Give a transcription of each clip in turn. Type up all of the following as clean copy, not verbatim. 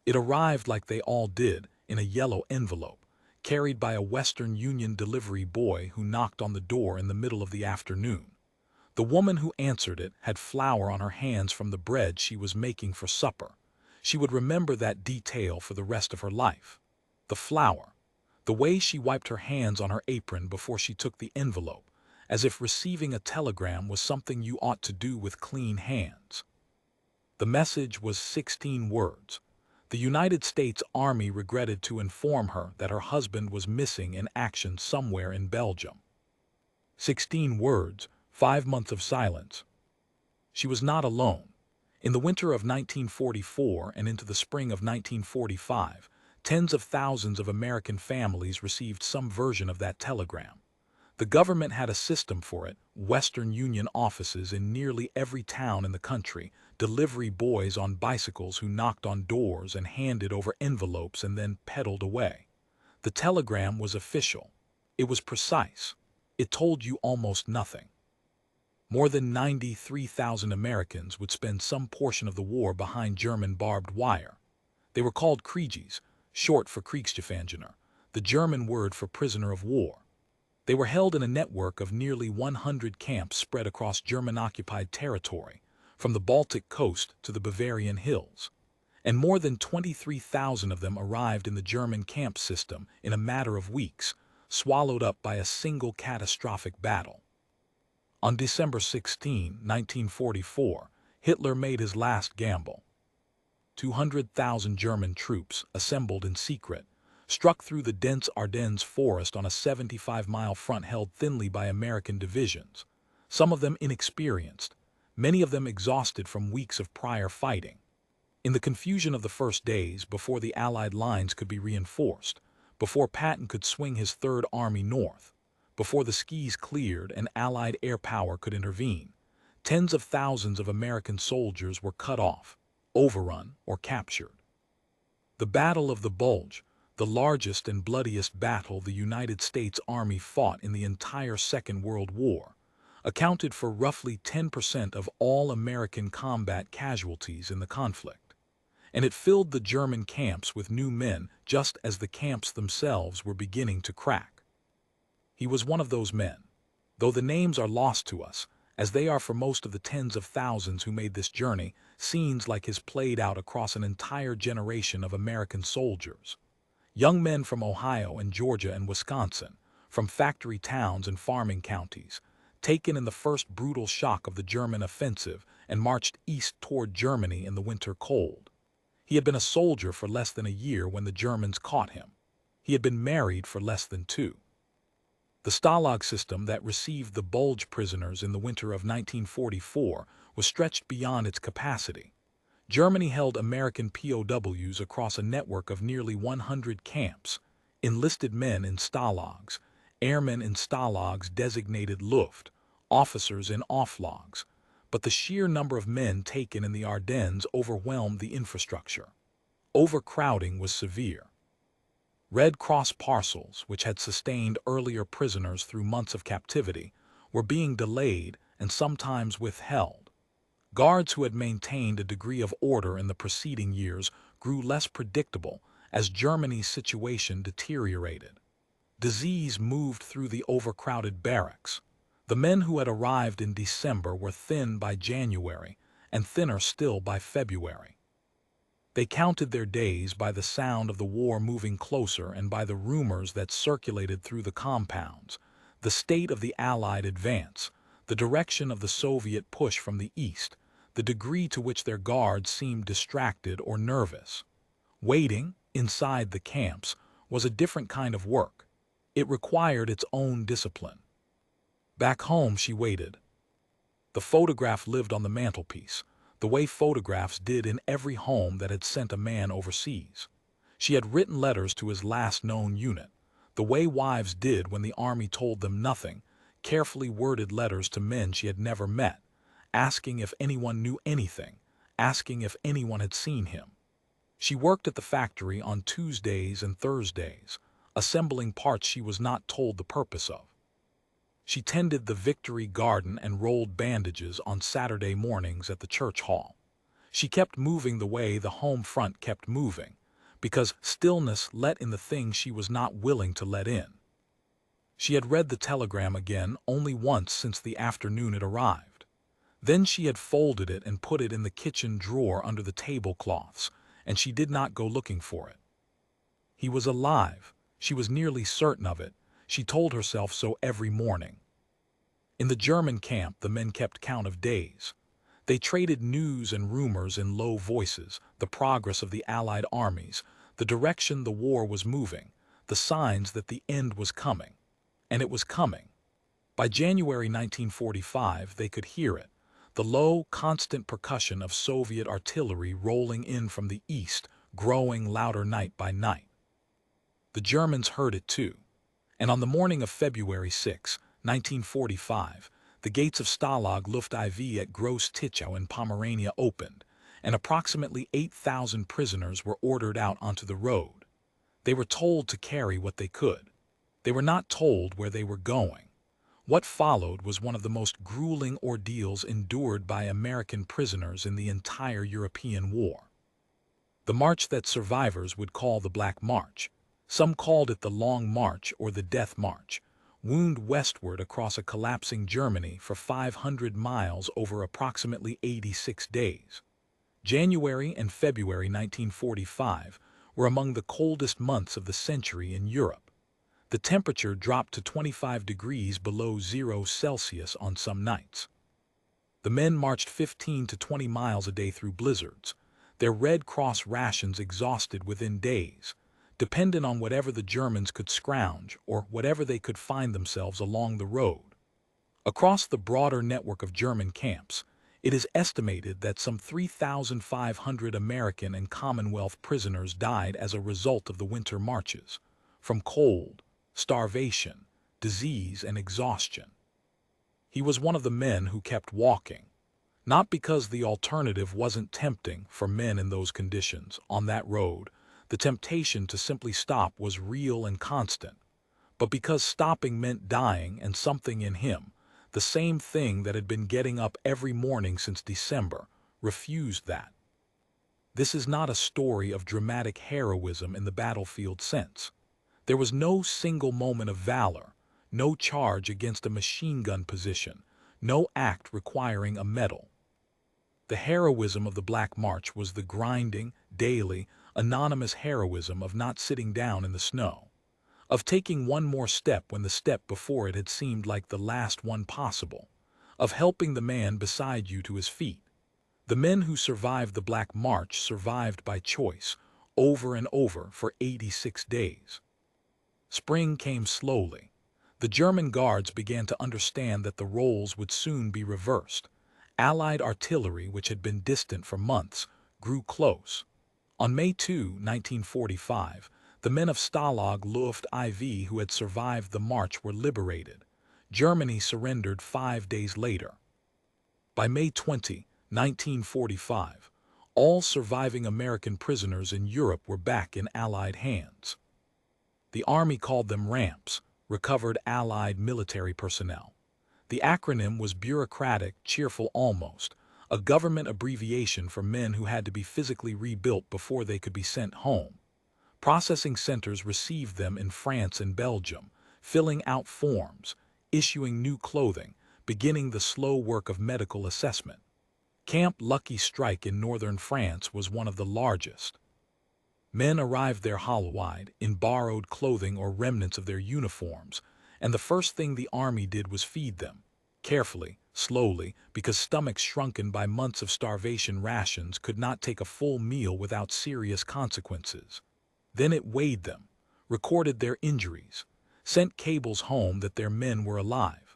It arrived like they all did, in a yellow envelope, carried by a Western Union delivery boy who knocked on the door in the middle of the afternoon. The woman who answered it had flour on her hands from the bread she was making for supper. She would remember that detail for the rest of her life. The flour. The way she wiped her hands on her apron before she took the envelope, as if receiving a telegram was something you ought to do with clean hands. The message was 16 words. The United States Army regretted to inform her that her husband was missing in action somewhere in Belgium. 16 words, 5 months of silence. She was not alone. In the winter of 1944 and into the spring of 1945, tens of thousands of American families received some version of that telegram. The government had a system for it, Western Union offices in nearly every town in the country, delivery boys on bicycles who knocked on doors and handed over envelopes and then pedaled away. The telegram was official. It was precise. It told you almost nothing. More than 93,000 Americans would spend some portion of the war behind German barbed wire. They were called Krieges, short for Kriegsgefangener, the German word for prisoner of war. They were held in a network of nearly 100 camps spread across German-occupied territory, from the Baltic coast to the Bavarian hills. And more than 23,000 of them arrived in the German camp system in a matter of weeks, swallowed up by a single catastrophic battle. On December 16, 1944, Hitler made his last gamble. 200,000 German troops, assembled in secret, struck through the dense Ardennes forest on a 75-mile front held thinly by American divisions, some of them inexperienced, many of them exhausted from weeks of prior fighting. In the confusion of the first days, before the Allied lines could be reinforced, before Patton could swing his Third Army north, before the skies cleared and Allied air power could intervene, tens of thousands of American soldiers were cut off, overrun, or captured. The Battle of the Bulge, the largest and bloodiest battle the United States Army fought in the entire Second World War, accounted for roughly 10% of all American combat casualties in the conflict. And it filled the German camps with new men just as the camps themselves were beginning to crack. He was one of those men, though the names are lost to us, as they are for most of the tens of thousands who made this journey. Scenes like his played out across an entire generation of American soldiers. Young men from Ohio and Georgia and Wisconsin, from factory towns and farming counties, taken in the first brutal shock of the German offensive and marched east toward Germany in the winter cold. He had been a soldier for less than a year when the Germans caught him. He had been married for less than 2. The Stalag system that received the Bulge prisoners in the winter of 1944 was stretched beyond its capacity. Germany held American POWs across a network of nearly 100 camps, enlisted men in Stalags, airmen in Stalags designated Luft, officers in Auflags, but the sheer number of men taken in the Ardennes overwhelmed the infrastructure. Overcrowding was severe. Red Cross parcels, which had sustained earlier prisoners through months of captivity, were being delayed and sometimes withheld. Guards who had maintained a degree of order in the preceding years grew less predictable as Germany's situation deteriorated. Disease moved through the overcrowded barracks. The men who had arrived in December were thin by January and thinner still by February. They counted their days by the sound of the war moving closer and by the rumors that circulated through the compounds, the state of the Allied advance, the direction of the Soviet push from the east, the degree to which their guards seemed distracted or nervous. Waiting, inside the camps, was a different kind of work. It required its own discipline. Back home she waited. The photograph lived on the mantelpiece, the way photographs did in every home that had sent a man overseas. She had written letters to his last known unit, the way wives did when the army told them nothing, carefully worded letters to men she had never met, asking if anyone knew anything, asking if anyone had seen him. She worked at the factory on Tuesdays and Thursdays, assembling parts she was not told the purpose of. She tended the Victory Garden and rolled bandages on Saturday mornings at the church hall. She kept moving the way the home front kept moving, because stillness let in the thing she was not willing to let in. She had read the telegram again only once since the afternoon it arrived. Then she had folded it and put it in the kitchen drawer under the tablecloths, and she did not go looking for it. He was alive. She was nearly certain of it. She told herself so every morning. In the German camp, the men kept count of days. They traded news and rumors in low voices, the progress of the Allied armies, the direction the war was moving, the signs that the end was coming. And it was coming. By January 1945, they could hear it, the low, constant percussion of Soviet artillery rolling in from the east, growing louder night by night. The Germans heard it too. And on the morning of February 6, 1945, the gates of Stalag Luft-IV at Groß-Titchow in Pomerania opened, and approximately 8,000 prisoners were ordered out onto the road. They were told to carry what they could. They were not told where they were going. What followed was one of the most grueling ordeals endured by American prisoners in the entire European war. The march that survivors would call the Black March, some called it the Long March or the Death March, wound westward across a collapsing Germany for 500 miles over approximately 86 days. January and February 1945 were among the coldest months of the century in Europe. The temperature dropped to 25 degrees below 0 Celsius on some nights. The men marched 15 to 20 miles a day through blizzards, their Red Cross rations exhausted within days, dependent on whatever the Germans could scrounge or whatever they could find themselves along the road. Across the broader network of German camps, it is estimated that some 3,500 American and Commonwealth prisoners died as a result of the winter marches, from cold, starvation, disease, and exhaustion. He was one of the men who kept walking, not because the alternative wasn't tempting for men in those conditions on that road. The temptation to simply stop was real and constant, but because stopping meant dying, and something in him, the same thing that had been getting up every morning since December, refused that. This is not a story of dramatic heroism in the battlefield sense. There was no single moment of valor, no charge against a machine gun position, no act requiring a medal. The heroism of the Black March was the grinding, daily, anonymous heroism of not sitting down in the snow, of taking one more step when the step before it had seemed like the last one possible, of helping the man beside you to his feet. The men who survived the Black March survived by choice, over and over for 86 days. Spring came slowly. The German guards began to understand that the roles would soon be reversed. Allied artillery, which had been distant for months, grew close. On May 2, 1945, the men of Stalag Luft-IV who had survived the march were liberated. Germany surrendered 5 days later. By May 20, 1945, all surviving American prisoners in Europe were back in Allied hands. The Army called them ramps, recovered Allied military personnel. The acronym was bureaucratic, cheerful almost, a government abbreviation for men who had to be physically rebuilt before they could be sent home. Processing centers received them in France and Belgium, filling out forms, issuing new clothing, beginning the slow work of medical assessment. Camp Lucky Strike in northern France was one of the largest. Men arrived there hollow-eyed, in borrowed clothing or remnants of their uniforms, and the first thing the Army did was feed them, carefully, slowly, because stomachs shrunken by months of starvation rations could not take a full meal without serious consequences. Then it weighed them, recorded their injuries, sent cables home that their men were alive.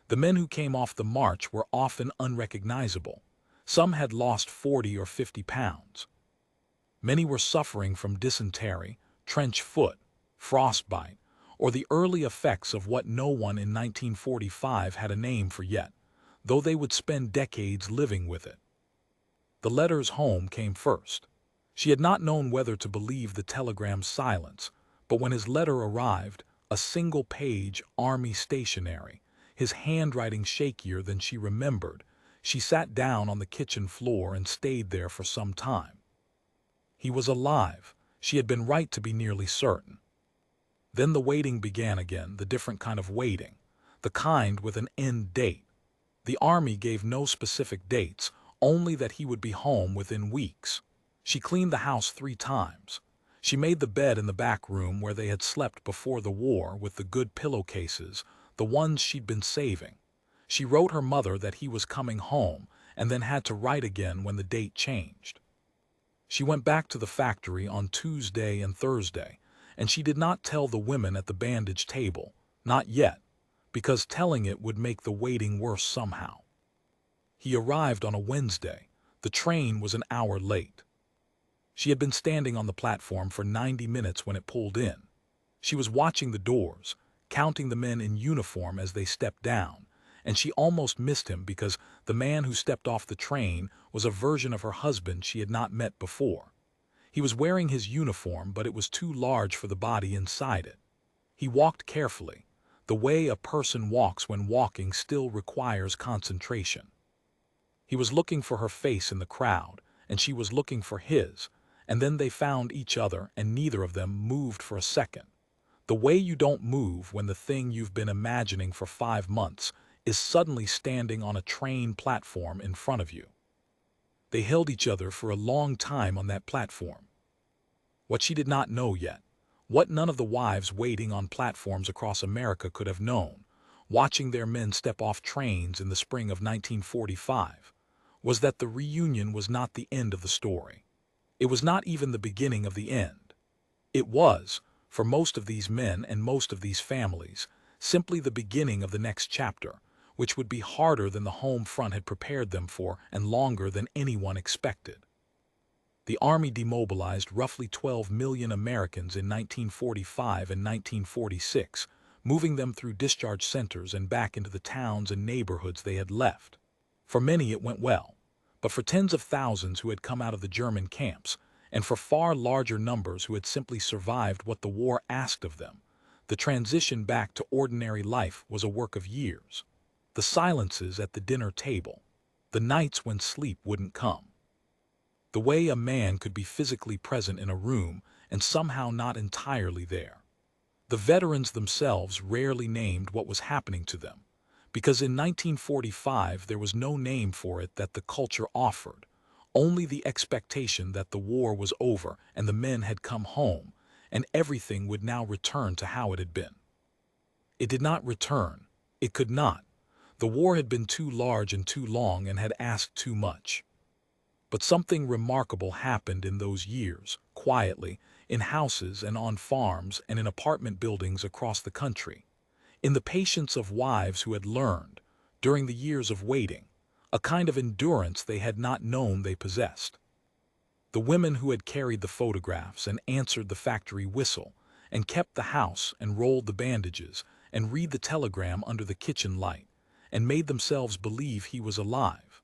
The men who came off the march were often unrecognizable. Some had lost 40 or 50 pounds. Many were suffering from dysentery, trench foot, frostbite, or the early effects of what no one in 1945 had a name for yet, though they would spend decades living with it. The letters home came first. She had not known whether to believe the telegram's silence, but when his letter arrived, a single-page Army stationery, his handwriting shakier than she remembered, she sat down on the kitchen floor and stayed there for some time. He was alive. She had been right to be nearly certain. Then the waiting began again, the different kind of waiting, the kind with an end date. The army gave no specific dates, only that he would be home within weeks. She cleaned the house 3 times. She made the bed in the back room where they had slept before the war with the good pillowcases, the ones she'd been saving. She wrote her mother that he was coming home and then had to write again when the date changed. She went back to the factory on Tuesday and Thursday, and she did not tell the women at the bandage table, not yet, because telling it would make the waiting worse somehow. He arrived on a Wednesday. The train was an hour late. She had been standing on the platform for 90 minutes when it pulled in. She was watching the doors, counting the men in uniform as they stepped down, and she almost missed him because the man who stepped off the train was a version of her husband she had not met before. He was wearing his uniform, but it was too large for the body inside it. He walked carefully. The way a person walks when walking still requires concentration. He was looking for her face in the crowd, and she was looking for his, and then they found each other, and neither of them moved for a second. The way you don't move when the thing you've been imagining for 5 months is suddenly standing on a train platform in front of you. They held each other for a long time on that platform. What she did not know yet, what none of the wives waiting on platforms across America could have known, watching their men step off trains in the spring of 1945, was that the reunion was not the end of the story. It was not even the beginning of the end. It was, for most of these men and most of these families, simply the beginning of the next chapter, which would be harder than the home front had prepared them for and longer than anyone expected. The Army demobilized roughly 12 million Americans in 1945 and 1946, moving them through discharge centers and back into the towns and neighborhoods they had left. For many it went well, but for tens of thousands who had come out of the German camps, and for far larger numbers who had simply survived what the war asked of them, the transition back to ordinary life was a work of years. The silences at the dinner table, the nights when sleep wouldn't come. The way a man could be physically present in a room and somehow not entirely there. The veterans themselves rarely named what was happening to them, because in 1945 there was no name for it that the culture offered, only the expectation that the war was over and the men had come home, and everything would now return to how it had been. It did not return. It could not. The war had been too large and too long and had asked too much. But something remarkable happened in those years, quietly, in houses and on farms and in apartment buildings across the country, in the patience of wives who had learned, during the years of waiting, a kind of endurance they had not known they possessed. The women who had carried the photographs and answered the factory whistle and kept the house and rolled the bandages and read the telegram under the kitchen light and made themselves believe he was alive.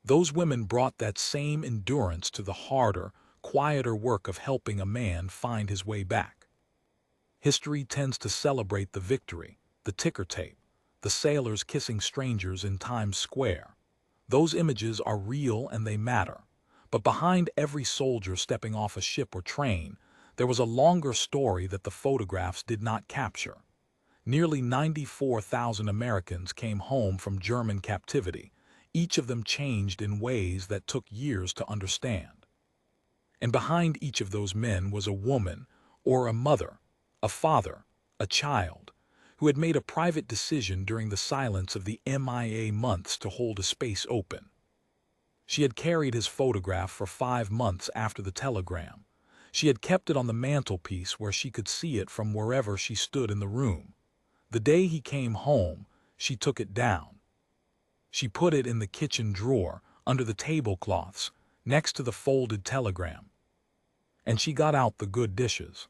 Those women brought that same endurance to the harder, quieter work of helping a man find his way back. History tends to celebrate the victory, the ticker tape, the sailors kissing strangers in Times Square. Those images are real and they matter. But behind every soldier stepping off a ship or train, there was a longer story that the photographs did not capture. Nearly 94,000 Americans came home from German captivity, each of them changed in ways that took years to understand. And behind each of those men was a woman, or a mother, a father, a child, who had made a private decision during the silence of the MIA months to hold a space open. She had carried his photograph for 5 months after the telegram. She had kept it on the mantelpiece where she could see it from wherever she stood in the room. The day he came home, she took it down. She put it in the kitchen drawer, under the tablecloths, next to the folded telegram. And she got out the good dishes.